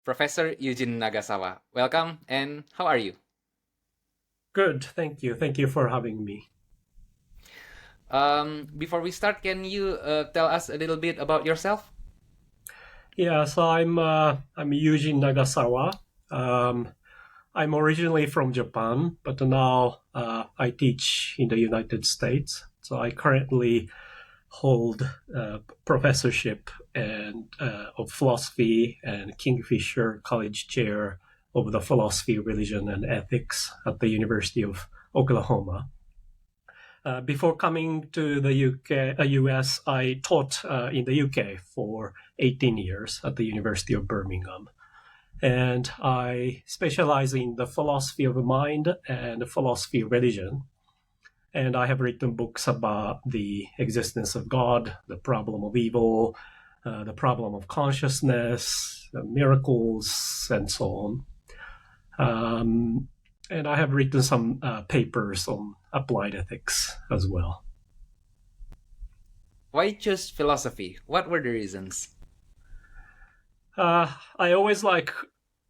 Professor Yujin Nagasawa. Welcome, and how are you? Good, thank you. Thank you for having me. Before we start, can you tell us a little bit about yourself? Yeah, so I'm Yujin Nagasawa. I'm originally from Japan, but now I teach in the United States. So I currently hold a professorship of philosophy and Kingfisher College Chair of the philosophy, religion, and ethics at the University of Oklahoma. Before coming to the US, I taught in the UK for 18 years at the University of Birmingham. And I specialize in the philosophy of mind and the philosophy of religion. And I have written books about the existence of God, the problem of evil, the problem of consciousness, miracles, and so on. And I have written some papers on applied ethics as well. Why choose philosophy? What were the reasons? I always like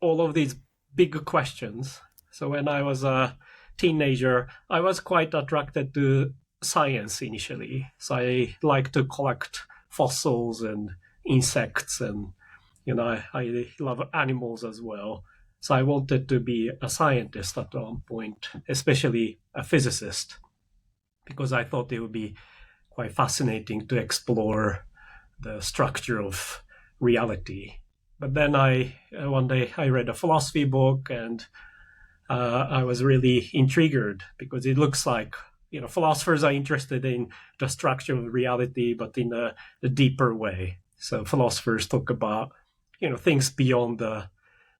all of these big questions. So when I was a teenager, I was quite attracted to science initially. So I like to collect fossils and insects, and I love animals as well. So I wanted to be a scientist at one point, especially a physicist, because I thought it would be quite fascinating to explore the structure of reality. But then one day I read a philosophy book, and I was really intrigued because it looks like philosophers are interested in the structure of reality, but in a deeper way. So philosophers talk about things beyond the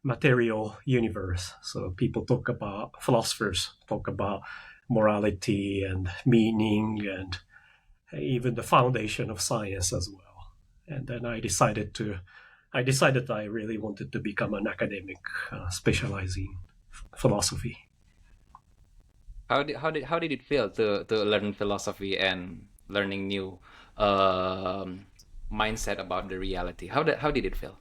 material universe. So philosophers talk about morality and meaning and even the foundation of science as well. And then I decided I really wanted to become an academic specializing philosophy. How did it feel to learn philosophy and learning new mindset about the reality? How did it feel?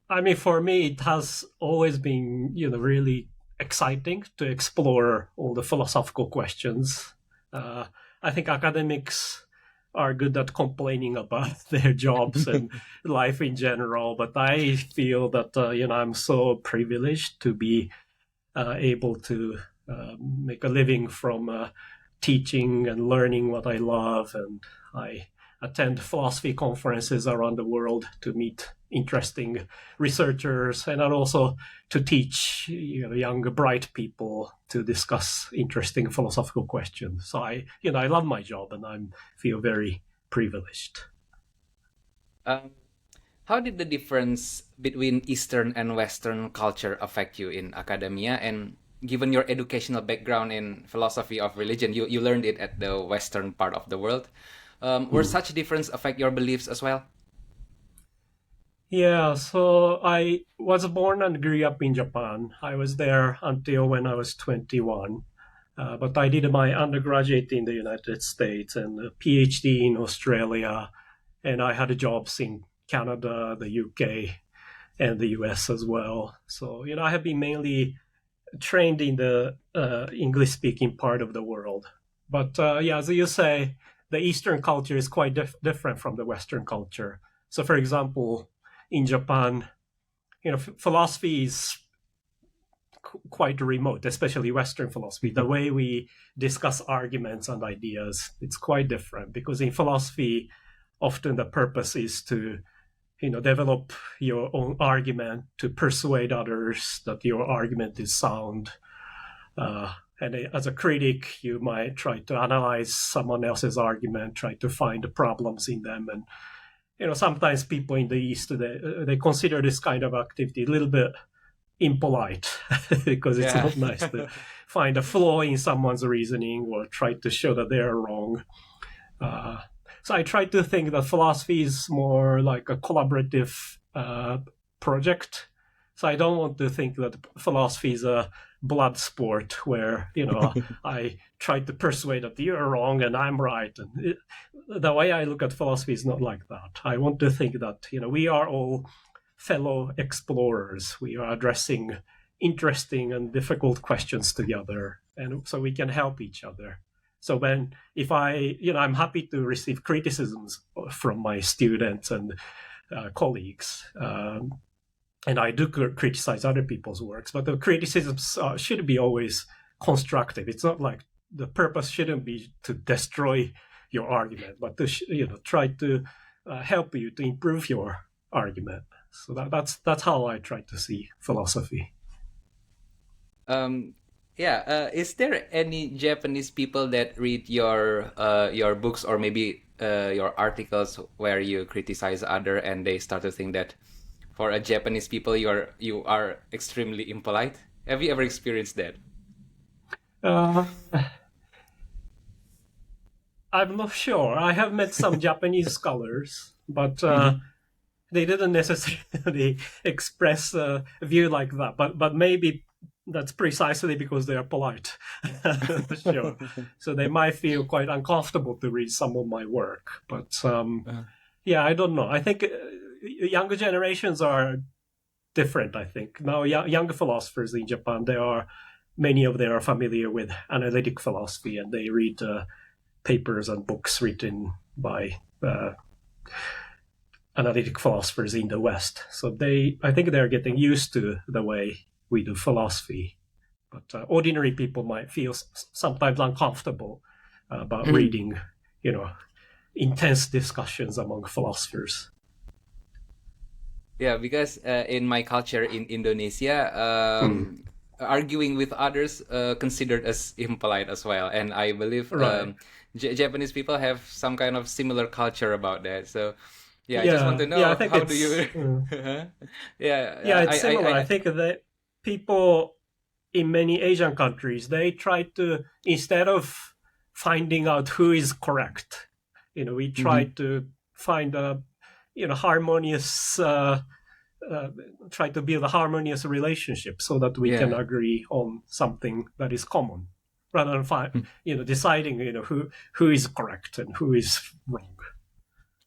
I mean, for me, it has always been really exciting to explore all the philosophical questions. I think academics are good at complaining about their jobs and life in general, but I feel that I'm so privileged to be able to make a living from teaching and learning what I love, and I attend philosophy conferences around the world to meet interesting researchers, and also to teach young bright people to discuss interesting philosophical questions. So I love my job, and I feel very privileged. Um, how did the difference between Eastern and Western culture affect you in academia? And given your educational background in philosophy of religion, you learned it at the Western part of the world. Were such difference affect your beliefs as well? Yeah, so I was born and grew up in Japan. I was there until when I was 21. But I did my undergraduate in the United States and a PhD in Australia. And I had jobs in Canada, the UK, and the US as well. So, I have been mainly trained in the English speaking part of the world. But yeah, as you say, the Eastern culture is quite different from the Western culture. So, for example, in Japan, philosophy is quite remote, especially Western philosophy. The way we discuss arguments and ideas, it's quite different because in philosophy, often the purpose is to develop your own argument to persuade others that your argument is sound. And as a critic, you might try to analyze someone else's argument, try to find the problems in them. And sometimes people in the East, they consider this kind of activity a little bit impolite because it's Yeah. not nice to find a flaw in someone's reasoning or try to show that they're wrong. So I try to think that philosophy is more like a collaborative project. So I don't want to think that philosophy is a blood sport where I try to persuade that you're wrong and I'm right. And the way I look at philosophy is not like that. I want to think that we are all fellow explorers. We are addressing interesting and difficult questions together, and so we can help each other. So if I'm happy to receive criticisms from my students and colleagues, and I do criticize other people's works, but the criticisms should be always constructive. It's not like the purpose shouldn't be to destroy your argument, but to try to help you to improve your argument. So that's how I try to see philosophy. Is there any Japanese people that read your books or maybe your articles where you criticize other and they start to think that for a Japanese people you are extremely impolite? Have you ever experienced that? I'm not sure. I have met some Japanese scholars, but they didn't necessarily express a view like that. But maybe that's precisely because they are polite. Sure. So they might feel quite uncomfortable to read some of my work. But I don't know. I think younger generations are different, I think. Now, younger philosophers in Japan, many of them are familiar with analytic philosophy, and they read papers and books written by analytic philosophers in the West. So I think they're getting used to the way we do philosophy. But ordinary people might feel sometimes uncomfortable about reading, intense discussions among philosophers. Yeah, because in my culture in Indonesia, arguing with others considered as impolite as well, and I believe Japanese people have some kind of similar culture about that. So, I just want to know I think how do you? It's similar. I think that people in many Asian countries, they try to, instead of finding out who is correct, we try to find a harmonious. Try to build a harmonious relationship so that we can agree on something that is common, rather than deciding who is correct and who is wrong.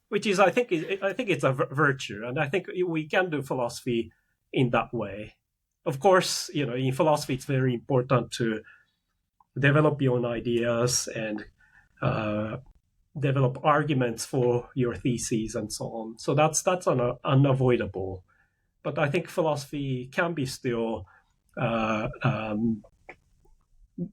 Which is, I think it's a virtue, and I think we can do philosophy in that way. Of course, in philosophy, it's very important to develop your own ideas and develop arguments for your theses and so on. So that's unavoidable. But I think philosophy can be still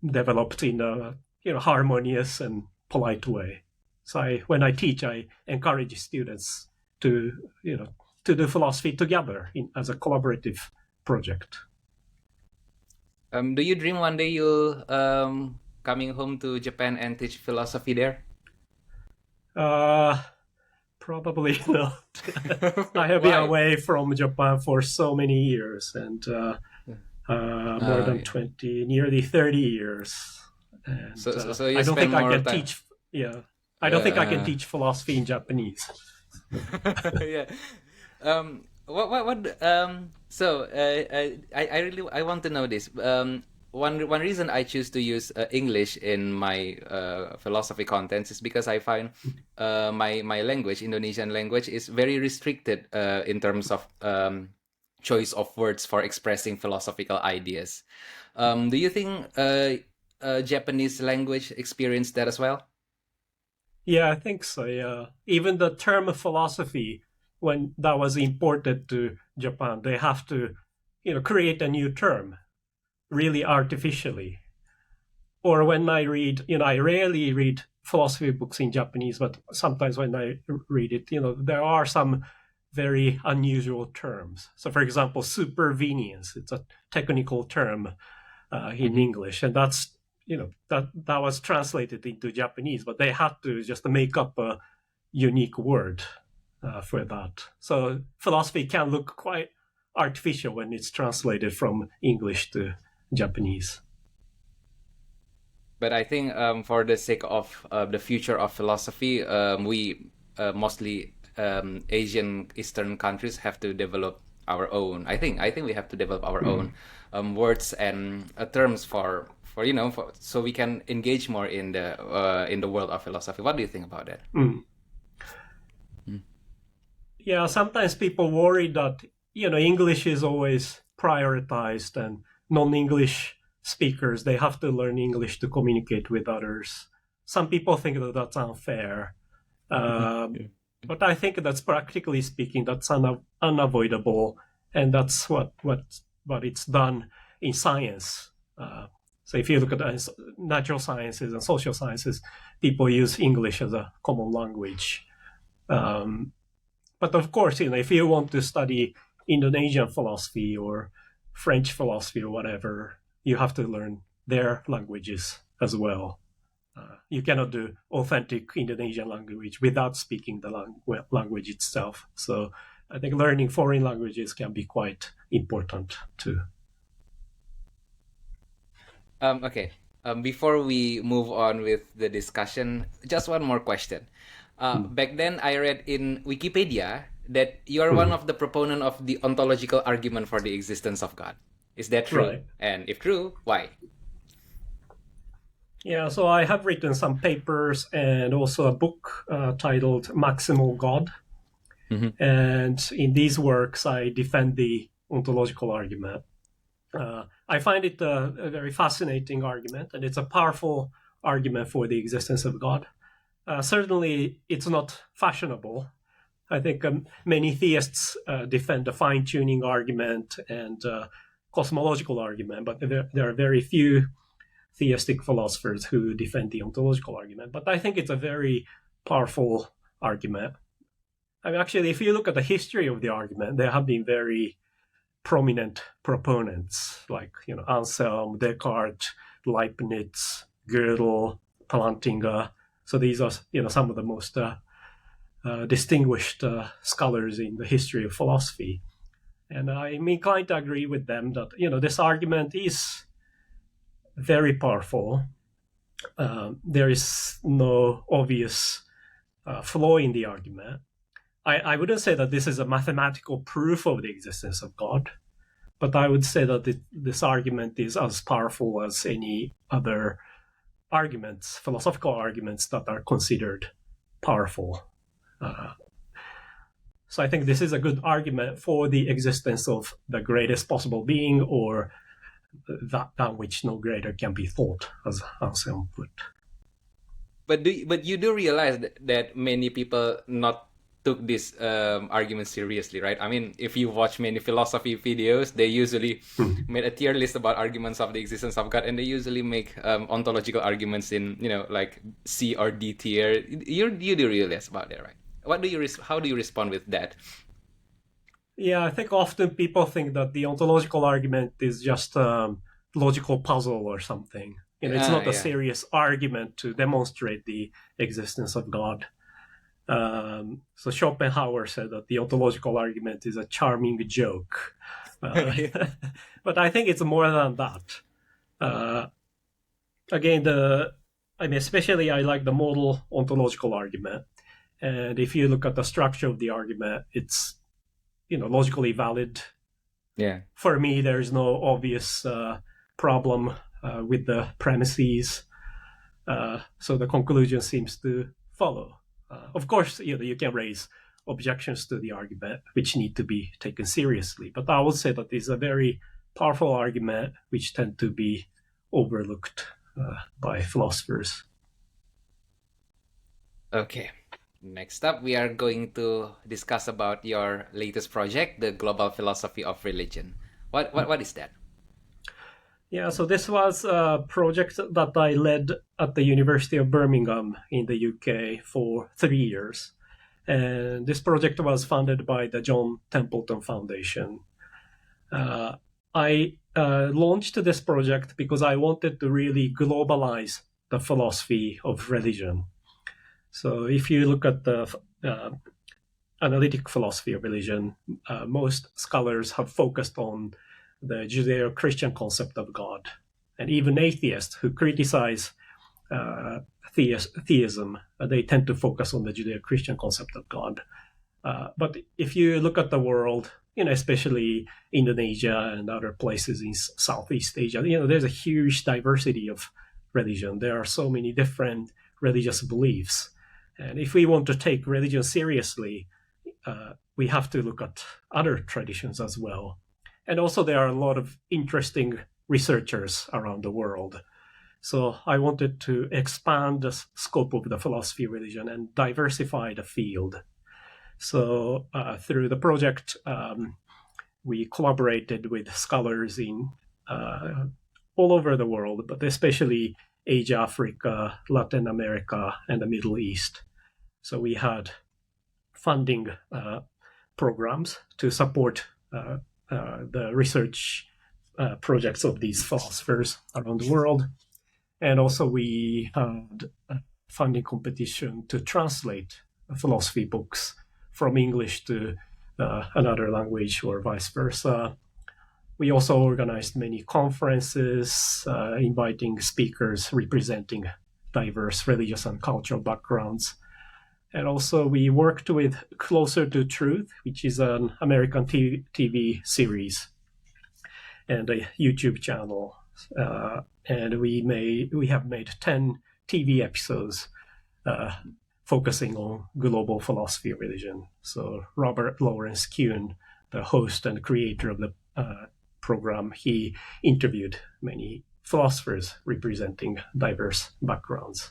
developed in a harmonious and polite way. So when I teach, I encourage students to do philosophy together as a collaborative project. Do you dream one day you'll coming home to Japan and teach philosophy there? Probably not. I have been away from Japan for so many years, and more than 20, nearly 30 years. And, so you I don't think I can time. teach. I don't think I can teach philosophy in Japanese. I want to know this. One reason I choose to use English in my philosophy contents is because I find my language, Indonesian language, is very restricted in terms of choice of words for expressing philosophical ideas. Do you think Japanese language experienced that as well? Yeah, I think so. Yeah, even the term philosophy, when that was imported to Japan, they have to, create a new term, really artificially. Or when I read, I rarely read philosophy books in Japanese, but sometimes when I read it, there are some very unusual terms. So, for example, supervenience, it's a technical term in English, and that's, that was translated into Japanese, but they had to just make up a unique word for that. So philosophy can look quite artificial when it's translated from English to Japanese. But I think for the sake of the future of philosophy, we mostly Asian Eastern countries have to develop our own. I think we have to develop our own words and terms for so we can engage more in the world of philosophy. What do you think about that? Yeah, sometimes people worry that English is always prioritized, and non-English speakers, they have to learn English to communicate with others. Some people think that that's unfair. But I think that's, practically speaking, that's unavoidable, and that's what it's done in science. So if you look at natural sciences and social sciences, people use English as a common language. But of course, if you want to study Indonesian philosophy or French philosophy or whatever, you have to learn their languages as well. You cannot do authentic Indonesian language without speaking the language itself. So I think learning foreign languages can be quite important too. Okay. Before we move on with the discussion, just one more question. Back then, I read in Wikipedia that you are one of the proponent of the ontological argument for the existence of God. Is that true? Right. And if true, why? Yeah, so I have written some papers and also a book titled Maximal God. And in these works, I defend the ontological argument. I find it a very fascinating argument, and it's a powerful argument for the existence of God. Certainly, it's not fashionable. I think many theists defend the fine-tuning argument and cosmological argument, but there are very few theistic philosophers who defend the ontological argument. But I think it's a very powerful argument. I mean, actually, if you look at the history of the argument, there have been very prominent proponents like Anselm, Descartes, Leibniz, Gödel, Plantinga. So these are some of the most distinguished scholars in the history of philosophy. And I'm inclined to agree with them that this argument is very powerful. There is no obvious flaw in the argument. I wouldn't say that this is a mathematical proof of the existence of God, but I would say that this argument is as powerful as any other arguments, philosophical arguments that are considered powerful. So I think this is a good argument for the existence of the greatest possible being, or that which no greater can be thought, as Anselm put. But you do realize that many people not took this argument seriously, right? I mean, if you watch many philosophy videos, they usually made a tier list about arguments of the existence of God, and they usually make ontological arguments in like C or D tier. You do realize about that, right? How do you respond with that? Yeah, I think often people think that the ontological argument is just a logical puzzle or something. It's not a serious argument to demonstrate the existence of God. So Schopenhauer said that the ontological argument is a charming joke. But I think it's more than that. Again, especially I like the modal ontological argument. And if you look at the structure of the argument, it's logically valid. Yeah. For me, there's no obvious problem with the premises. So the conclusion seems to follow. Of course, you can raise objections to the argument, which need to be taken seriously. But I would say that it's a very powerful argument, which tend to be overlooked by philosophers. Okay. Next up, we are going to discuss about your latest project, the Global Philosophy of Religion. What is that? Yeah, so this was a project that I led at the University of Birmingham in the UK for 3 years. And this project was funded by the John Templeton Foundation. I launched this project because I wanted to really globalize the philosophy of religion. So if you look at the analytic philosophy of religion, most scholars have focused on the Judeo-Christian concept of God. And even atheists who criticize theism, they tend to focus on the Judeo-Christian concept of God. But if you look at the world, especially Indonesia and other places in Southeast Asia, there's a huge diversity of religion. There are so many different religious beliefs. And if we want to take religion seriously, we have to look at other traditions as well. And also there are a lot of interesting researchers around the world. So I wanted to expand the scope of the philosophy of religion and diversify the field. So through the project, we collaborated with scholars in all over the world, but especially Asia, Africa, Latin America, and the Middle East. So we had funding programs to support the research projects of these philosophers around the world. And also we had a funding competition to translate philosophy books from English to another language or vice versa. We also organized many conferences, inviting speakers representing diverse religious and cultural backgrounds. And also we worked with Closer to Truth, which is an American TV series and a YouTube channel. And we have made 10 TV episodes focusing on global philosophy of religion. So Robert Lawrence Kuhn, the host and creator of the program, he interviewed many philosophers representing diverse backgrounds.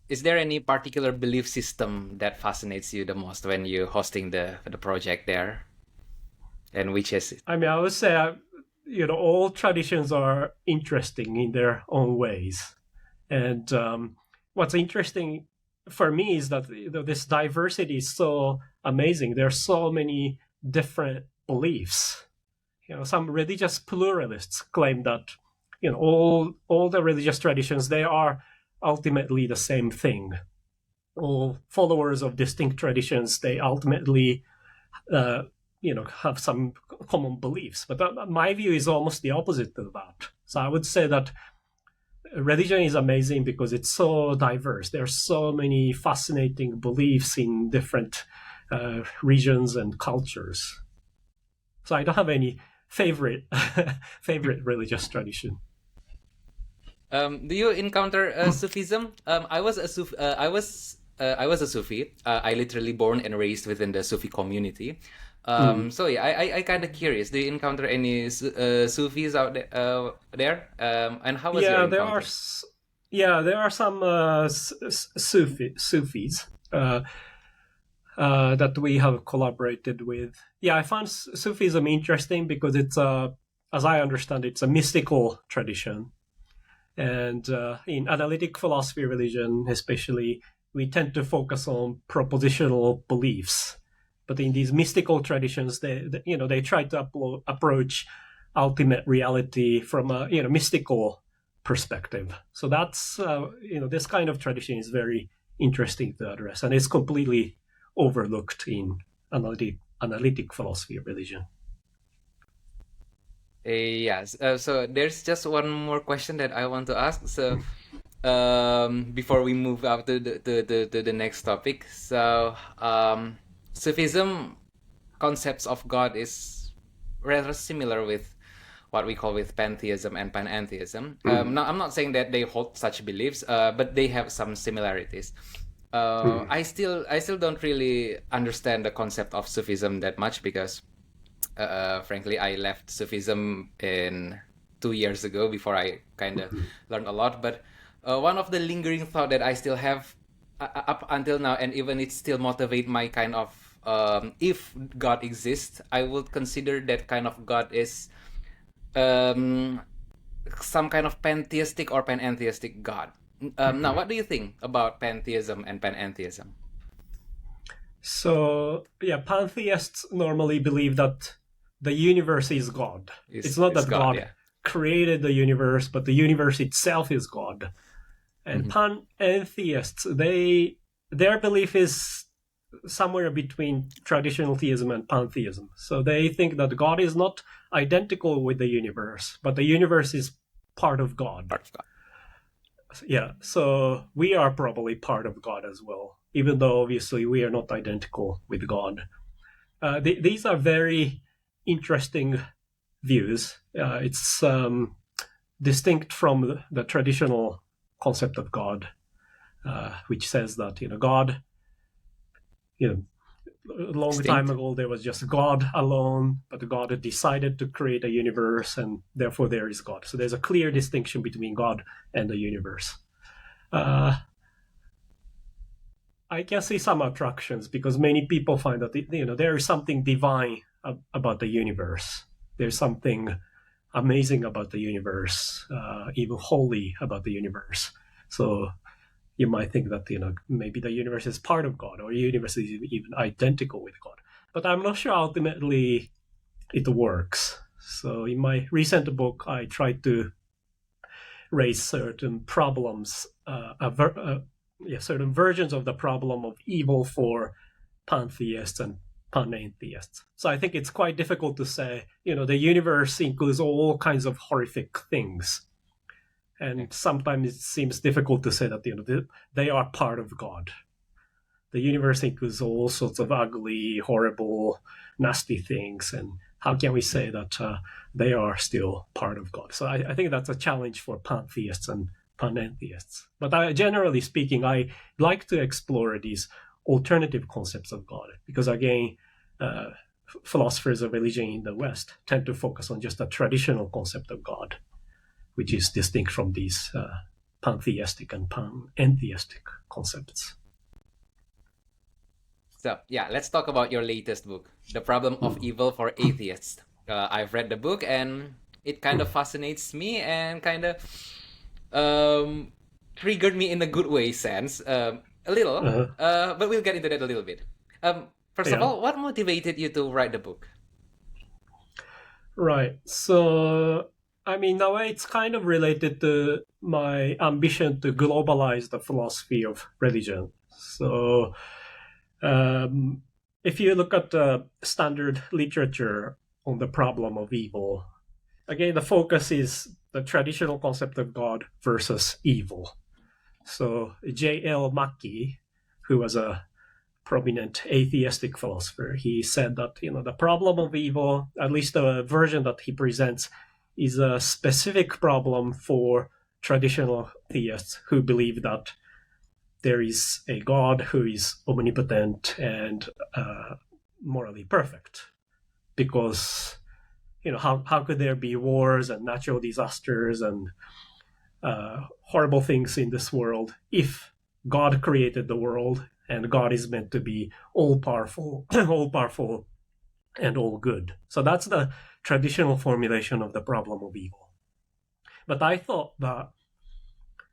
Is there any particular belief system that fascinates you the most when you're hosting the project there? And which is it? I mean, I would say, all traditions are interesting in their own ways. And what's interesting for me is that this diversity is so amazing. There are so many different beliefs. Some religious pluralists claim that all the religious traditions, they are ultimately the same thing. All followers of distinct traditions, they ultimately have some common beliefs. But my view is almost the opposite of that. So I would say that religion is amazing because it's so diverse. There are so many fascinating beliefs in different regions and cultures. So I don't have any favorite religious tradition. Do you encounter Sufism? I was a Sufi. I literally born and raised within the Sufi community. So yeah, I kind of curious. Do you encounter any Sufis out there? And how was your encounter? There are some Sufis that we have collaborated with. Yeah, I found Sufism interesting because it's as I understand, it's a mystical tradition. And in analytic philosophy of religion, especially, we tend to focus on propositional beliefs. But in these mystical traditions, they try to approach ultimate reality from a mystical perspective. So that's this kind of tradition is very interesting to address, and it's completely overlooked in analytic philosophy of religion. Yes. So there's just one more question that I want to ask. So before we move up to the next topic, so Sufism concepts of God is rather similar with what we call with Pantheism and Panentheism. Now, I'm not saying that they hold such beliefs, but they have some similarities. I still don't really understand the concept of Sufism that much because frankly, I left Sufism 2 years ago before I kind of learned a lot. But one of the lingering thought that I still have up until now, and even it still motivate my kind of if God exists, I would consider that kind of God is some kind of pantheistic or panentheistic God. Now, what do you think about pantheism and panentheism? So, yeah, pantheists normally believe that the universe is God. It's not that God created the universe, but the universe itself is God. And pantheists, their belief is somewhere between traditional theism and pantheism. So they think that God is not identical with the universe, but the universe is part of God. Yeah, so we are probably part of God as well, even though obviously we are not identical with God. These are very interesting views. It's distinct from the traditional concept of God, which says that God, a long Extinct. time ago there was just God alone, but God had decided to create a universe, and therefore there is God. So there's a clear distinction between God and the universe. I can see some attractions because many people find that there is something divine about the universe. There's something amazing about the universe, even holy about the universe. So you might think that maybe the universe is part of God, or the universe is even identical with God. But I'm not sure ultimately it works. So in my recent book, I tried to raise certain problems, certain versions of the problem of evil for pantheists and panentheists. So I think it's quite difficult to say, the universe includes all kinds of horrific things. And sometimes it seems difficult to say that they are part of God. The universe includes all sorts of ugly, horrible, nasty things. And how can we say that they are still part of God? So I think that's a challenge for pantheists and panentheists. But generally speaking, I like to explore these alternative concepts of God because, again, philosophers of religion in the West tend to focus on just a traditional concept of God, which is distinct from these pantheistic and panentheistic concepts. So, yeah, let's talk about your latest book, The Problem of Evil for Atheists. I've read the book and it kind of fascinates me and kind of triggered me in a good way sense, a little, but we'll get into that a little bit. First of all, what motivated you to write the book? Right. So, in a way, it's kind of related to my ambition to globalize the philosophy of religion. So, if you look at the standard literature on the problem of evil, again, the focus is the traditional concept of God versus evil. So J.L. Mackie, who was a prominent atheistic philosopher, he said that the problem of evil, at least the version that he presents, is a specific problem for traditional theists who believe that there is a God who is omnipotent and morally perfect. Because how could there be wars and natural disasters and horrible things in this world if God created the world and God is meant to be all-powerful, all-powerful and all good? So that's the traditional formulation of the problem of evil. But I thought that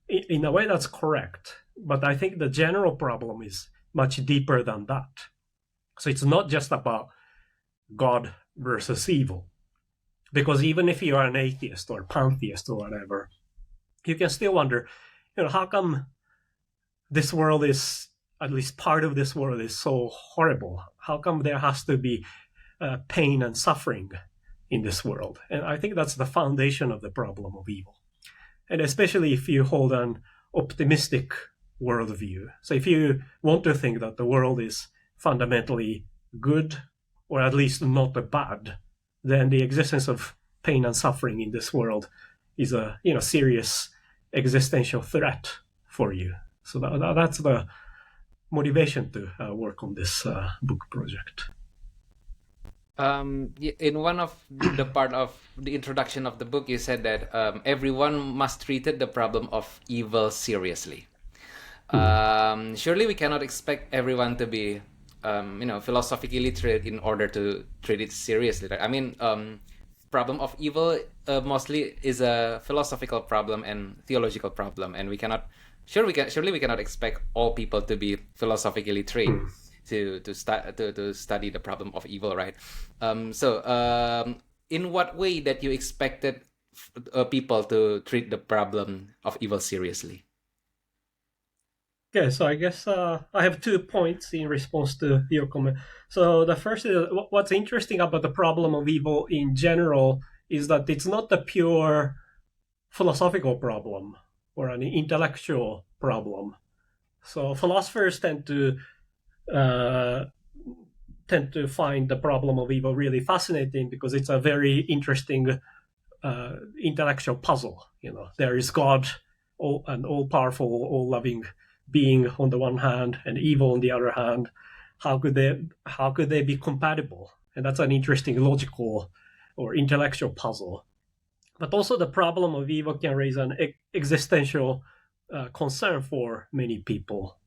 in a way that's correct, but I think the general problem is much deeper than that. So it's not just about God versus evil. Because even if you are an atheist or pantheist or whatever, you can still wonder, how come this world is, at least part of this world is so horrible? How come there has to be pain and suffering in this world? And I think that's the foundation of the problem of evil. And especially if you hold an optimistic worldview. So if you want to think that the world is fundamentally good, or at least not bad, then the existence of pain and suffering in this world is a serious existential threat for you. So that's the motivation to work on this book project. In one of the part of the introduction of the book, you said that everyone must treat the problem of evil seriously. Surely we cannot expect everyone to be philosophically literate in order to treat it seriously. I mean, problem of evil mostly is a philosophical problem and theological problem, and surely we cannot expect all people to be philosophically trained to study the problem of evil, right? In what way that you expected people to treat the problem of evil seriously? Okay, so I guess I have 2 points in response to your comment. So the first is, what's interesting about the problem of evil in general is that it's not a pure philosophical problem or an intellectual problem. So philosophers tend to find the problem of evil really fascinating because it's a very interesting intellectual puzzle. There is God, an all-powerful, all-loving being on the one hand, and evil on the other hand. how could they be compatible? And that's an interesting logical or intellectual puzzle. But also the problem of evil can raise an existential concern for many people.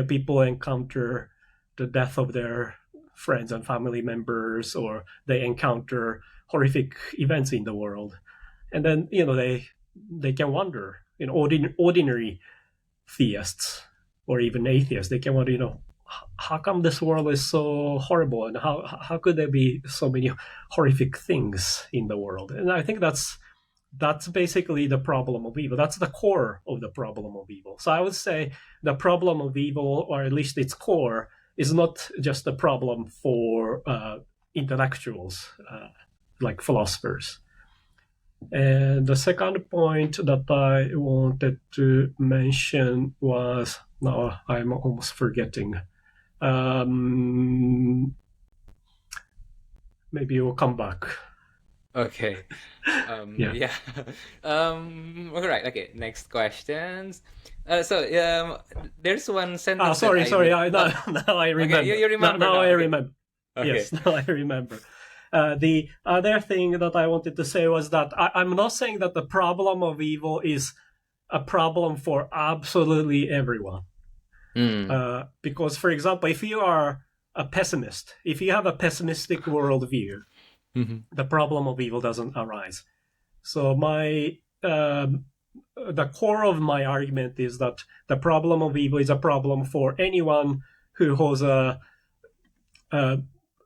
People encounter the death of their friends and family members, or they encounter horrific events in the world, and then they can wonder. Ordinary theists or even atheists, they can wonder, how come this world is so horrible, and how could there be so many horrific things in the world? And I think that's basically the problem of evil. That's the core of the problem of evil. So I would say the problem of evil, or at least its core, is not just a problem for intellectuals like philosophers. And the second point that I wanted to mention was, now I'm almost forgetting. Maybe we'll come back. Okay. Yeah. All right. Okay. Next questions. There's one sentence. Sorry. Now I remember. Okay, you remember now I okay. remember. Okay. Yes, now I remember. The other thing that I wanted to say was that I'm not saying that the problem of evil is a problem for absolutely everyone. Because, for example, if you are a pessimist, if you have a pessimistic worldview, the problem of evil doesn't arise. So the core of my argument is that the problem of evil is a problem for anyone who has a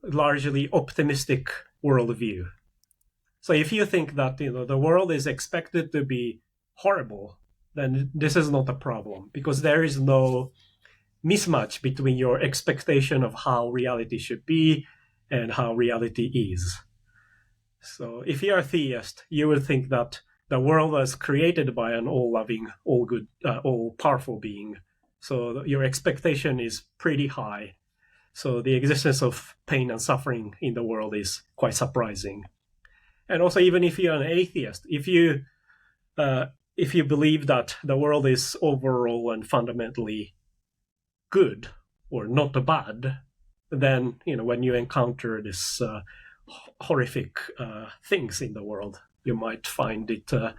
largely optimistic worldview. So if you think that the world is expected to be horrible, then this is not a problem, because there is no mismatch between your expectation of how reality should be and how reality is. So if you are a theist, you would think that the world was created by an all-loving, all-good, all-powerful being. So your expectation is pretty high. So the existence of pain and suffering in the world is quite surprising. And also, even if you're an atheist, if you believe that the world is overall and fundamentally good or not bad, then when you encounter this horrific things in the world, you might find the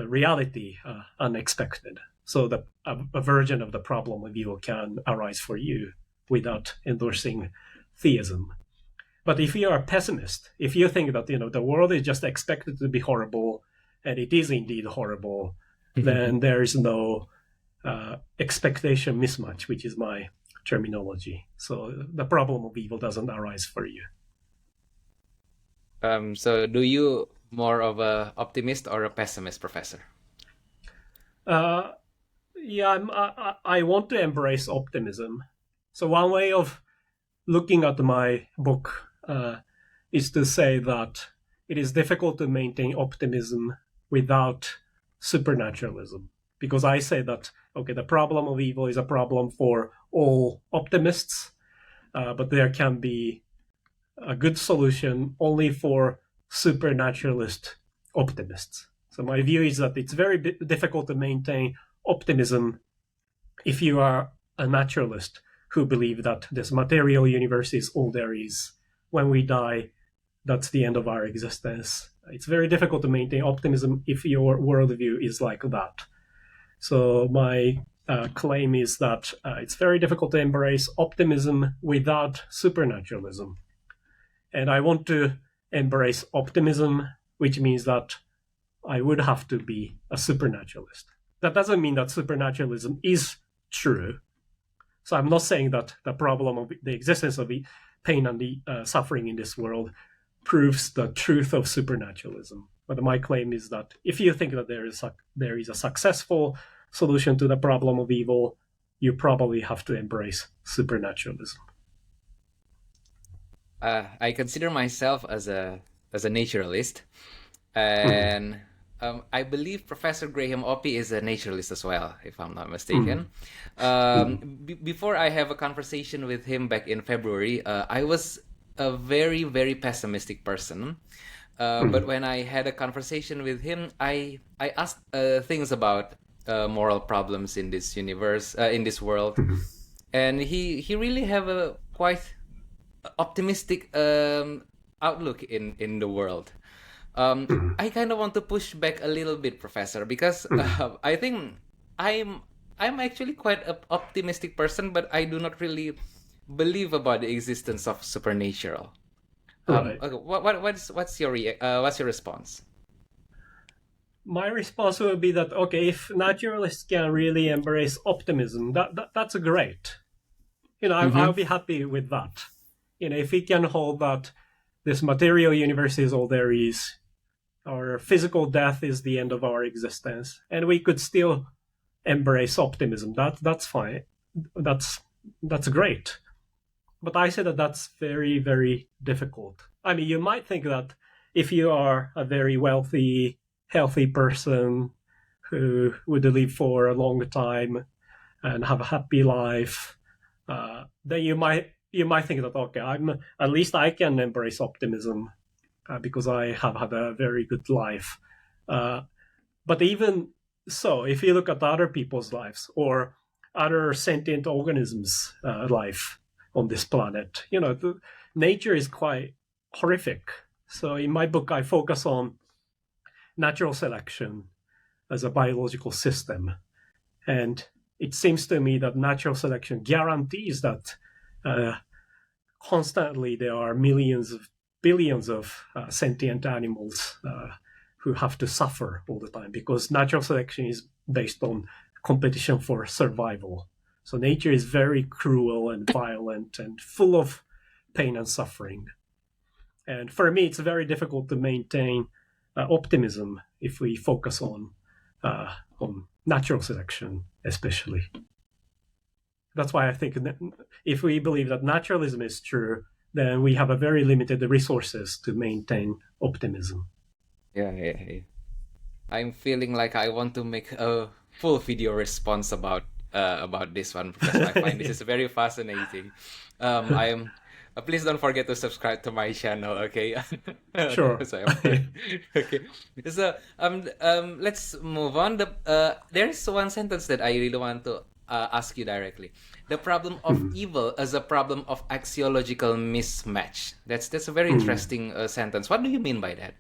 reality unexpected. So a version of the problem of evil can arise for you without endorsing theism. But if you are a pessimist, if you think that the world is just expected to be horrible, and it is indeed horrible, then there is no expectation mismatch, which is my terminology. So the problem of evil doesn't arise for you. So do you more of a optimist or a pessimist, Professor? I want to embrace optimism. So one way of looking at my book is to say that it is difficult to maintain optimism without supernaturalism. Because I say that, the problem of evil is a problem for all optimists, but there can be a good solution only for supernaturalist optimists. So my view is that it's very difficult to maintain optimism if you are a naturalist who believe that this material universe is all there is. When we die, that's the end of our existence. It's very difficult to maintain optimism if your worldview is like that. So my claim is that it's very difficult to embrace optimism without supernaturalism. And I want to embrace optimism, which means that I would have to be a supernaturalist. That doesn't mean that supernaturalism is true. So I'm not saying that the problem of the existence of the pain and the suffering in this world proves the truth of supernaturalism. But my claim is that if you think that there is a successful solution to the problem of evil, you probably have to embrace supernaturalism. I consider myself as a naturalist, and I believe Professor Graham Opie is a naturalist as well, if I'm not mistaken. Before I have a conversation with him back in February, I was a very, very pessimistic person. But when I had a conversation with him, I asked things about moral problems in this universe, in this world. and he really have a quite optimistic outlook in the world. I kind of want to push back a little bit, Professor, because I think I'm I'm actually quite an optimistic person, but I do not really believe about the existence of supernatural. Right. Okay, what's your response? My response would be that, okay, if naturalists can really embrace optimism, that's great. I'll Mm-hmm. be happy with that. If we can hold that this material universe is all there is, our physical death is the end of our existence, and we could still embrace optimism. That's fine. That's great. But I say that that's very, very difficult. I mean, you might think that if you are a very wealthy, healthy person who would live for a long time and have a happy life, then you might think that, okay, I'm at least I can embrace optimism because I have had a very good life. But even so, if you look at other people's lives or other sentient organisms' life on this planet, nature is quite horrific. So in my book, I focus on natural selection as a biological system. And it seems to me that natural selection guarantees that uh, constantly there are billions of sentient animals who have to suffer all the time because natural selection is based on competition for survival. So nature is very cruel and violent and full of pain and suffering. And for me, it's very difficult to maintain optimism if we focus on natural selection, especially. That's why I think if we believe that naturalism is true, then we have a very limited resources to maintain optimism. Yeah. I'm feeling like I want to make a full video response about this one because I find this is very fascinating. I am. Please don't forget to subscribe to my channel, okay? Sure. So, okay. So let's move on. There's one sentence that I really want to ask you directly. The problem of evil as a problem of axiological mismatch. That's a very interesting sentence. What do you mean by that?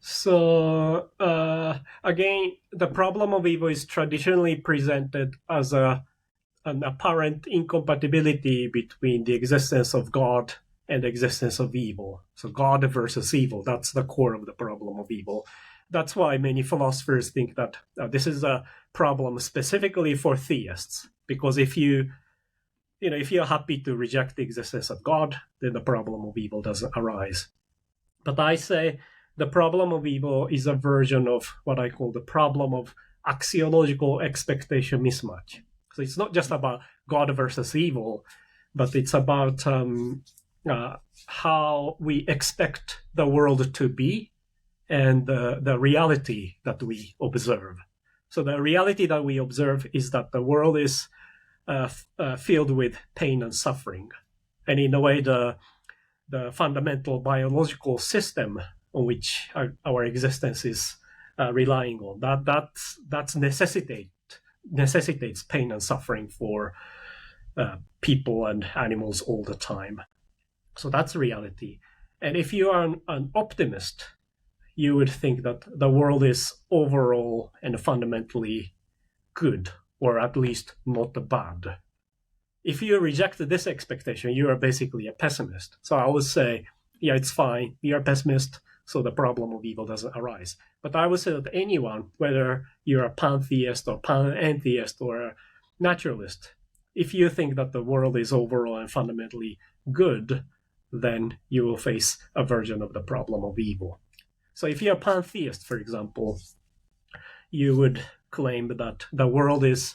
So again, the problem of evil is traditionally presented as an apparent incompatibility between the existence of God and the existence of evil. So God versus evil, that's the core of the problem of evil. That's why many philosophers think that this is a problem specifically for theists, because if you're happy to reject the existence of God, then the problem of evil doesn't arise. But I say the problem of evil is a version of what I call the problem of axiological expectation mismatch. So it's not just about God versus evil, but it's about how we expect the world to be and the reality that we observe. So the reality that we observe is that the world is filled with pain and suffering. And in a way, the fundamental biological system on which our existence is relying on, that necessitates pain and suffering for people and animals all the time. So that's reality. And if you are an optimist, you would think that the world is overall and fundamentally good, or at least not bad. If you reject this expectation, you are basically a pessimist. So I would say, yeah, it's fine. You're a pessimist, so the problem of evil doesn't arise. But I would say that anyone, whether you're a pantheist or panentheist or a naturalist, if you think that the world is overall and fundamentally good, then you will face a version of the problem of evil. So if you're a pantheist, for example, you would claim that the world is,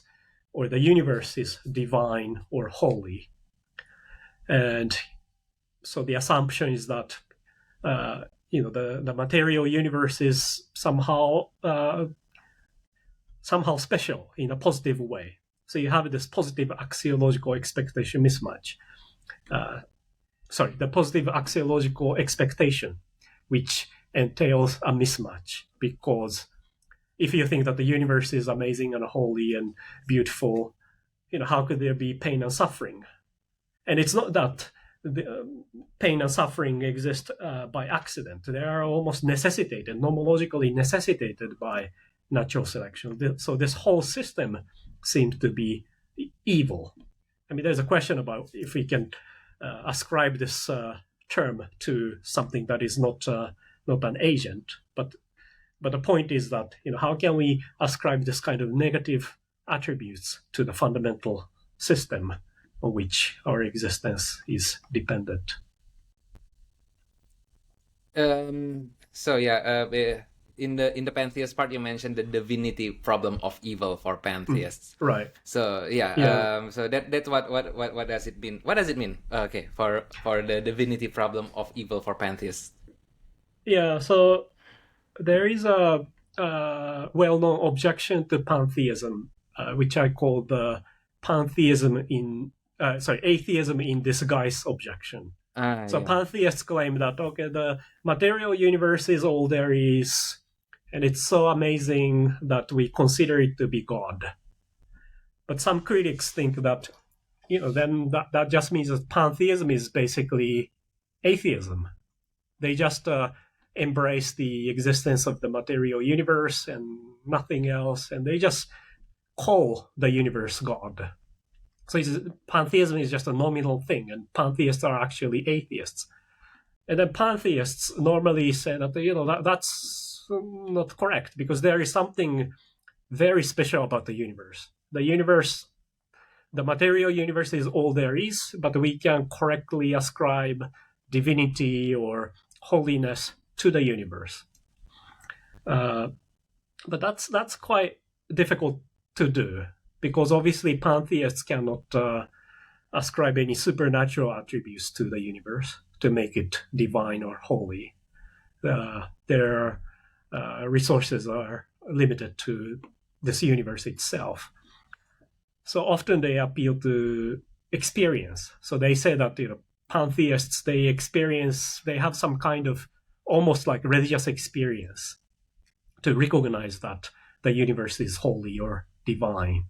or the universe is divine or holy. And so the assumption is that the material universe is somehow special in a positive way. So you have this positive axiological expectation mismatch. The positive axiological expectation, which entails a mismatch, because if you think that the universe is amazing and holy and beautiful, how could there be pain and suffering? And it's not that the pain and suffering exist by accident. They are almost necessitated, nomologically necessitated by natural selection. So this whole system seems to be evil. I mean, there's a question about if we can ascribe this term to something that is not an agent. But the point is that, how can we ascribe this kind of negative attributes to the fundamental system on which our existence is dependent? So yeah, in the pantheist part, you mentioned the divinity problem of evil for pantheists. Right. So yeah. So that's what does it mean? What does it mean? Okay, for the divinity problem of evil for pantheists. Yeah. So there is a well-known objection to pantheism, which I call the atheism in disguise objection. So pantheists claim that, okay, the material universe is all there is, and it's so amazing that we consider it to be God. But some critics think that, then that just means that pantheism is basically atheism. They just embrace the existence of the material universe and nothing else, and they just call the universe God. So pantheism is just a nominal thing, and pantheists are actually atheists. And then pantheists normally say that that's not correct, because there is something very special about the universe. The material universe is all there is, but we can correctly ascribe divinity or holiness to the universe. But that's quite difficult to do, because obviously pantheists cannot ascribe any supernatural attributes to the universe to make it divine or holy. Their resources are limited to this universe itself. So often they appeal to experience. So they say that pantheists, they have some kind of almost like religious experience to recognize that the universe is holy or divine.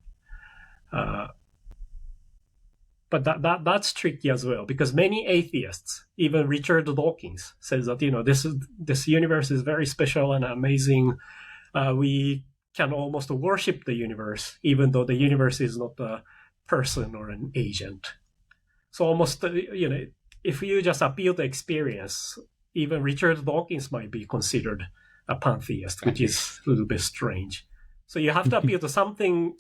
But that's tricky as well, because many atheists, even Richard Dawkins, says that this universe is very special and amazing. We can almost worship the universe, even though the universe is not a person or an agent. So almost if you just appeal to experience, even Richard Dawkins might be considered a pantheist, which is a little bit strange. So you have to appeal to something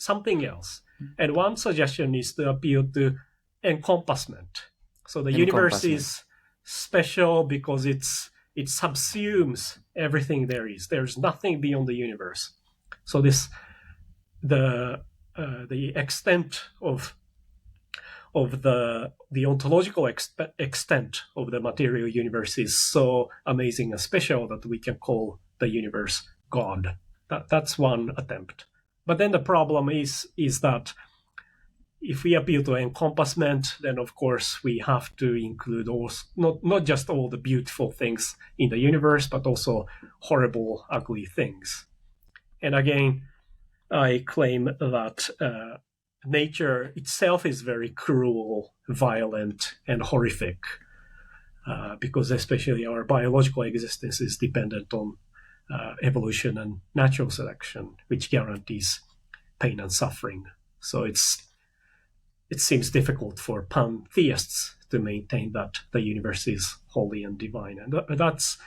else. And one suggestion is to appeal to encompassment. So the universe is special because it subsumes everything there is. There's nothing beyond the universe. So the extent of the ontological extent of the material universe is so amazing and special that we can call the universe God. That's one attempt. But then the problem is that if we appeal to encompassment, then of course we have to include not just all the beautiful things in the universe, but also horrible, ugly things. And again, I claim that nature itself is very cruel, violent, and horrific, because especially our biological existence is dependent on evolution and natural selection, which guarantees pain and suffering. So it seems difficult for pantheists to maintain that the universe is holy and divine. And that's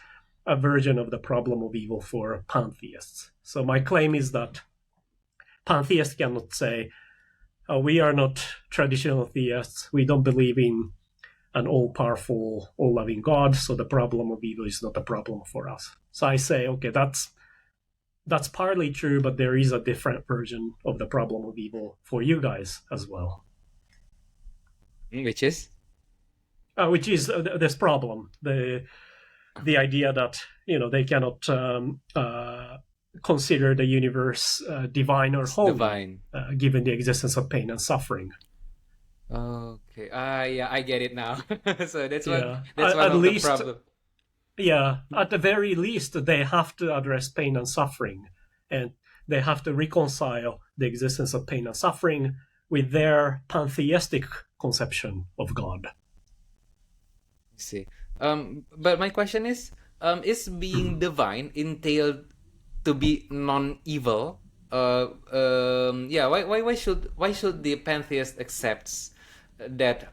a version of the problem of evil for pantheists. So my claim is that pantheists cannot say, we are not traditional theists. We don't believe in an all-powerful, all-loving God, so the problem of evil is not a problem for us. So I say, okay, that's partly true, but there is a different version of the problem of evil for you guys as well. Which is? Which is this problem, the idea that they cannot consider the universe divine or holy, given the existence of pain and suffering. Okay. Yeah, I get it now. So that's one of the problem. Yeah, at the very least, they have to address pain and suffering, and they have to reconcile the existence of pain and suffering with their pantheistic conception of God. I see. But my question is being divine entailed to be non-evil? Yeah. Why should the pantheist accepts that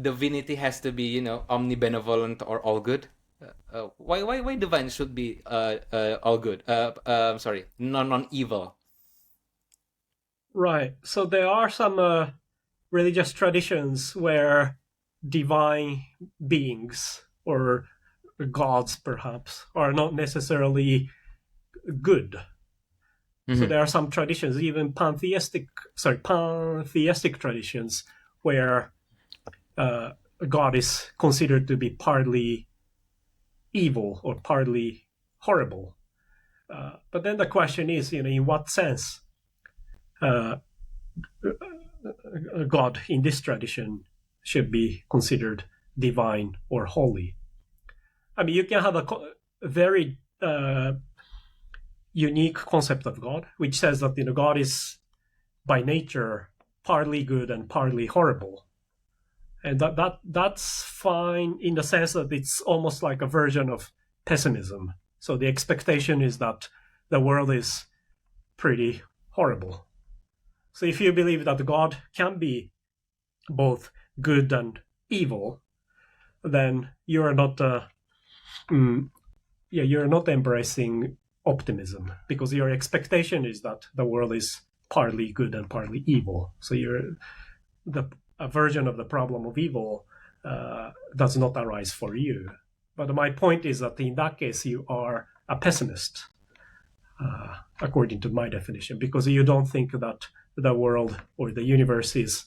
divinity has to be omnibenevolent or all good? Why divine should be all good? Sorry, non-evil. Right. So there are some religious traditions where divine beings or gods, perhaps, are not necessarily good. So there are some traditions, even pantheistic traditions, where God is considered to be partly evil or partly horrible. But then the question is, in what sense God in this tradition should be considered divine or holy? I mean, you can have a very unique concept of God, which says that God is by nature partly good and partly horrible, and that's fine in the sense that it's almost like a version of pessimism. So the expectation is that the world is pretty horrible. So if you believe that God can be both good and evil, then you're not embracing optimism, because your expectation is that the world is partly good and partly evil. So a version of the problem of evil does not arise for you. But my point is that in that case, you are a pessimist, according to my definition, because you don't think that the world or the universe is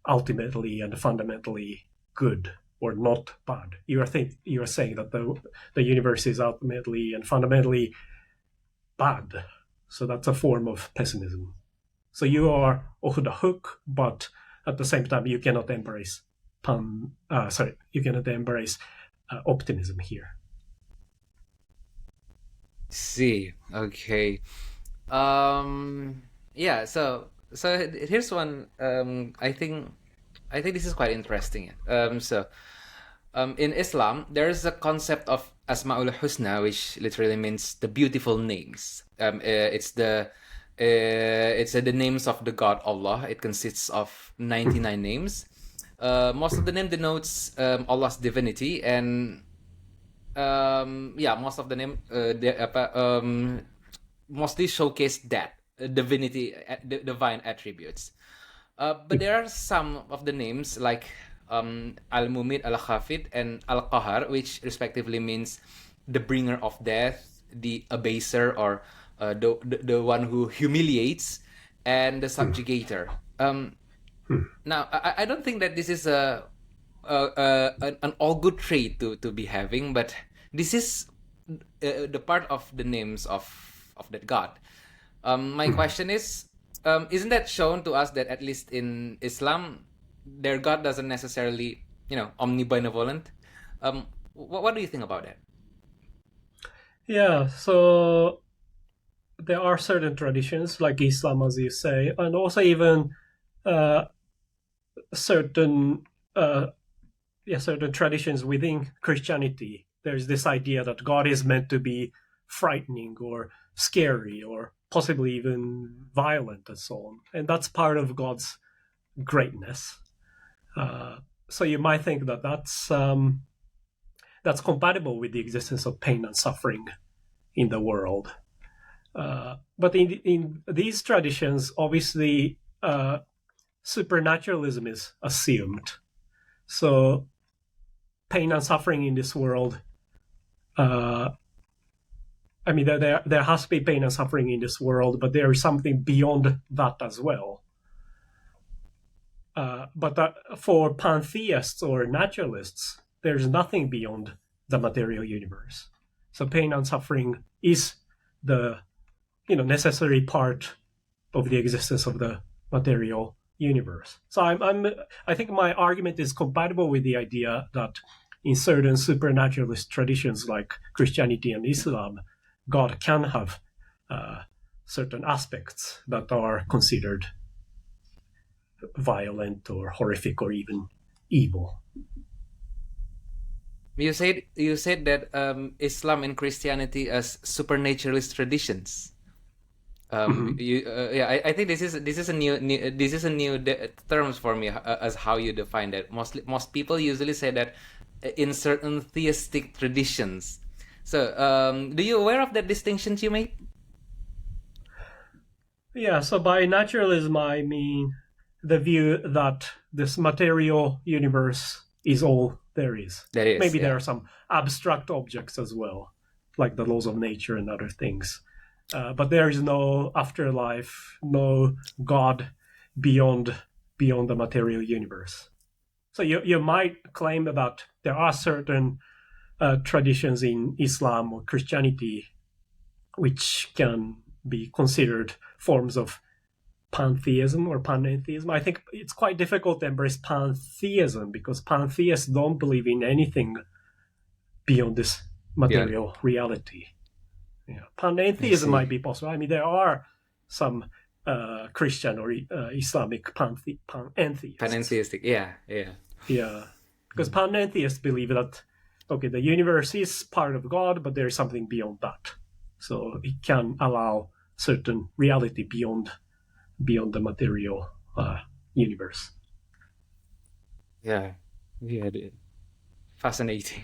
ultimately and fundamentally good or not bad. You are saying that the universe is ultimately and fundamentally bad. So that's a form of pessimism. So you are off the hook, but at the same time you cannot embrace optimism here. See. Okay. Yeah. So here's one. I think this is quite interesting. In Islam, there is a concept of Asma ul-Husna, which literally means the beautiful names. It's the names of the God Allah. It consists of 99 names. Most of the name denotes Allah's divinity, and most of the name mostly showcase that divinity, divine attributes. But there are some of the names like Al-Mumit, Al-Khafid, and Al-Qahar, which respectively means the bringer of death, the abaser, or the one who humiliates, and the subjugator. Now, I don't think that this is an all good trait to be having, but this is the part of the names of that God. My question is, isn't that shown to us that at least in Islam, their God doesn't necessarily, omnibenevolent? What do you think about that? Yeah, so there are certain traditions like Islam, as you say, and also even certain traditions within Christianity. There's this idea that God is meant to be frightening or scary or possibly even violent and so on, and that's part of God's greatness. So you might think that that's compatible with the existence of pain and suffering in the world. But in these traditions, obviously, supernaturalism is assumed. So pain and suffering in this world, there has to be pain and suffering in this world, but there is something beyond that as well. But for pantheists or naturalists, there's nothing beyond the material universe. So pain and suffering is the necessary part of the existence of the material universe. So I think my argument is compatible with the idea that in certain supernaturalist traditions like Christianity and Islam, God can have certain aspects that are considered violent or horrific or even evil. You said that Islam and Christianity as supernaturalist traditions. I think this is a new terms for me as how you define that. Most people usually say that in certain theistic traditions. So, do you aware of that distinctions you made? Yeah, so by naturalism, I mean the view that this material universe is all there is. There is. Maybe yeah. there are some abstract objects as well, like the laws of nature and other things. But there is no afterlife, no God beyond the material universe. So you might claim that there are certain traditions in Islam or Christianity which can be considered forms of pantheism or panentheism. I think it's quite difficult to embrace pantheism because pantheists don't believe in anything beyond this material reality. Yeah. Panentheism might be possible. I mean, there are some Christian or Islamic pantheists. Panentheistic, yeah. Because panentheists believe that the universe is part of God, but there is something beyond that. So it can allow certain reality beyond the material universe. Yeah. Fascinating.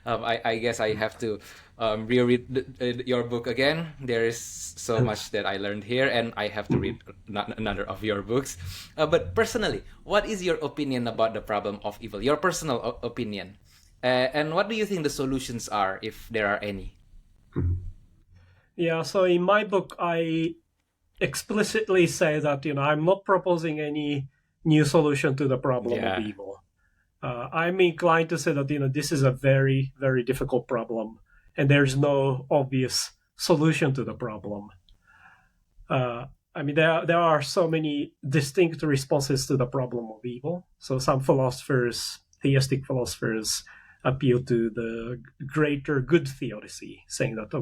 I guess I have to reread your book again. There is so much that I learned here, and I have to read another of your books. But personally, what is your opinion about the problem of evil? Your personal opinion. And what do you think the solutions are, if there are any? Yeah, so in my book, I explicitly say that I'm not proposing any new solution to the problem of evil. I'm inclined to say that this is a very, very difficult problem, and there's no obvious solution to the problem. I mean, there are so many distinct responses to the problem of evil. So some philosophers, theistic philosophers, appeal to the greater good theodicy, saying that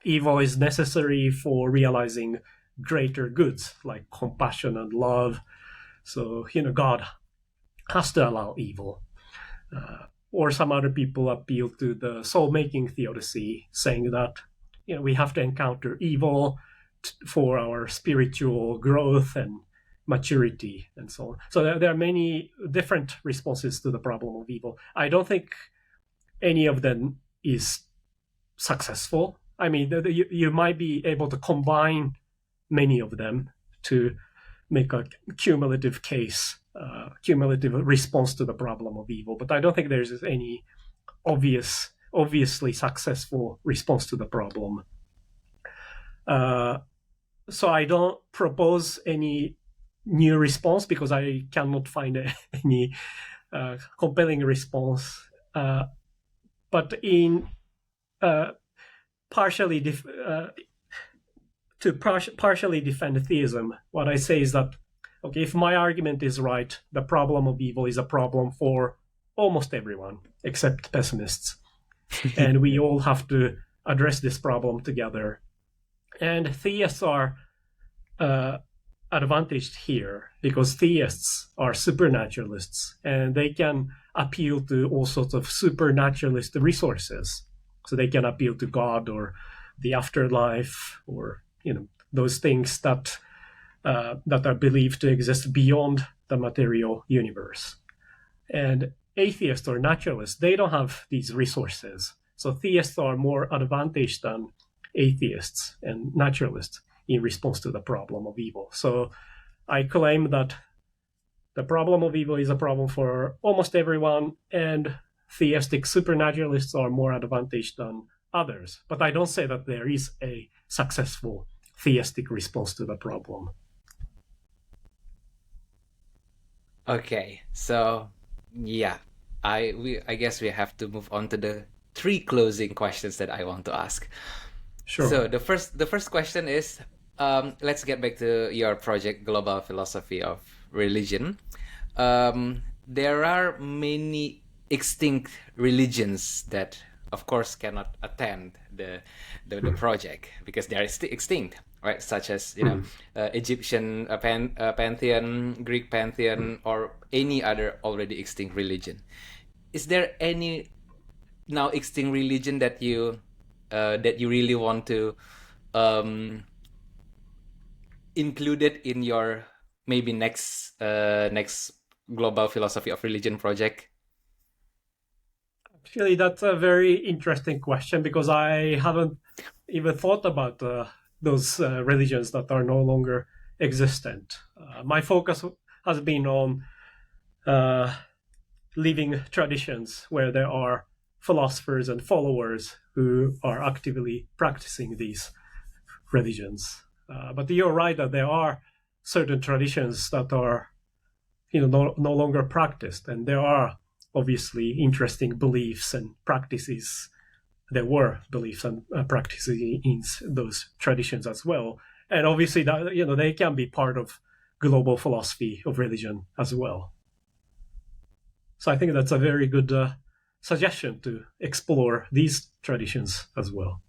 evil is necessary for realizing greater goods like compassion and love. So God has to allow evil. Or some other people appeal to the soul-making theodicy, saying that we have to encounter evil for our spiritual growth and maturity and so on. So there are many different responses to the problem of evil. I don't think any of them is successful. I mean, you might be able to combine many of them to make a cumulative case, cumulative response to the problem of evil. But I don't think there's any obviously successful response to the problem. So I don't propose any new response because I cannot find any compelling response. But in partially defend theism, what I say is that if my argument is right, the problem of evil is a problem for almost everyone except pessimists, and we all have to address this problem together. And theists are advantaged here because theists are supernaturalists, and they can appeal to all sorts of supernaturalist resources. So they can appeal to God or the afterlife, or those things that are believed to exist beyond the material universe. And atheists or naturalists, they don't have these resources. So theists are more advantaged than atheists and naturalists in response to the problem of evil. So I claim that the problem of evil is a problem for almost everyone, and theistic supernaturalists are more advantaged than others. But I don't say that there is a successful theistic response to the problem. Okay, so I guess we have to move on to the 3 closing questions that I want to ask. Sure. So the first question is, let's get back to your project, Global Philosophy of Religion. There are many extinct religions that, of course, cannot attend the project because they are extinct. right? Such as Egyptian pantheon, Greek pantheon, or any other already extinct religion. Is there any now extinct religion that you really want to include it in your maybe next global philosophy of religion project? Actually, that's a very interesting question because I haven't even thought about those religions that are no longer existent. My focus has been on living traditions where there are philosophers and followers who are actively practicing these religions. But you're right that there are certain traditions that are, no longer practiced, and there are obviously interesting beliefs and practices. There were beliefs and practices in those traditions as well, and obviously that they can be part of global philosophy of religion as well. So I think that's a very good suggestion to explore these traditions as well.